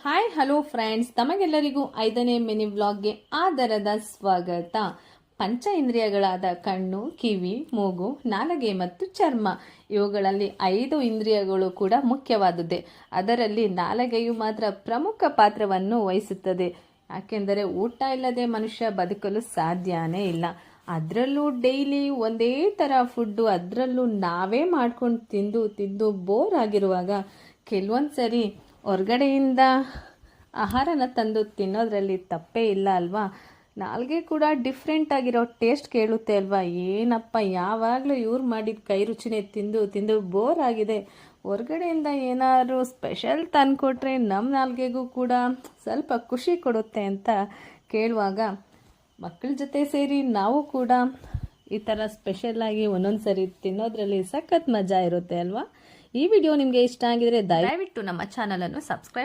Hi hello friends, ತಮಗೆಲ್ಲರಿಗೂ 5ನೇ mini ವ್ಲಾಗ್ಗೆ ಆದರದ ಸ್ವಾಗತ. ಪಂಚ ಇಂದ್ರಿಯಗಳಾದ ಕಣ್ಣು, ಕಿವಿ, ಮೂಗು, ನಾಲಿಗೆ ಮತ್ತು ಚರ್ಮ, ಇವುಗಳಲ್ಲಿ 5 ಇಂದ್ರಿಯಗಳು ಕೂಡ ಮುಖ್ಯವಾದುದೇ. ಅದರಲ್ಲಿ ನಾಲಿಗೆಯು ಮಾತ್ರ ಪ್ರಮುಖ ಪಾತ್ರವನ್ನು ವಹಿಸುತ್ತದೆ. ಯಾಕೆಂದರೆ ಊಟ ಇಲ್ಲದೆ ಮನುಷ್ಯ ಬದುಕಲು ಸಾಧ್ಯನೇ ಇಲ್ಲ. ಅದರಲ್ಲೂ ಡೈಲಿ ಒಂದೇ ಥರ ಫುಡ್ಡು, ಅದರಲ್ಲೂ ನಾವೇ ಮಾಡ್ಕೊಂಡು ತಿಂದು ತಿಂದು ಬೋರ್ ಆಗಿರುವಾಗ ಕೆಲವೊಂದು ಸರಿ ಹೊರ್ಗಡೆಯಿಂದ ಆಹಾರನ ತಂದು ತಿನ್ನೋದ್ರಲ್ಲಿ ತಪ್ಪೇ ಇಲ್ಲ ಅಲ್ವಾ. ನಾಲ್ಗೆ ಕೂಡ ಡಿಫ್ರೆಂಟ್ ಆಗಿರೋ ಟೇಸ್ಟ್ ಕೇಳುತ್ತೆ ಅಲ್ವಾ. ಏನಪ್ಪ ಯಾವಾಗಲೂ ಇವ್ರು ಮಾಡಿದ ಕೈ ರುಚಿನೇ ತಿಂದು ತಿಂದು ಬೋರ್ ಆಗಿದೆ, ಹೊರ್ಗಡೆಯಿಂದ ಏನಾದ್ರು ಸ್ಪೆಷಲ್ ತಂದುಕೊಟ್ರೆ ನಮ್ಮ ನಾಲ್ಗೆಗೂ ಕೂಡ ಸ್ವಲ್ಪ ಖುಷಿ ಕೊಡುತ್ತೆ ಅಂತ ಕೇಳುವಾಗ ಮಕ್ಕಳ ಜೊತೆ ಸೇರಿ ನಾವು ಕೂಡ ಈ ಥರ ಸ್ಪೆಷಲಾಗಿ ಒಂದೊಂದು ಸರಿ ತಿನ್ನೋದ್ರಲ್ಲಿ ಸಖತ್ ಮಜಾ ಇರುತ್ತೆ ಅಲ್ವಾ. ಈ ವಿಡಿಯೋ ನಿಮಗೆ ಇಷ್ಟ ಆಗಿದ್ರೆ ದಯವಿಟ್ಟು ನಮ್ಮ ಚಾನಲನ್ನು ಸಬ್ಸ್ಕ್ರೈಬ್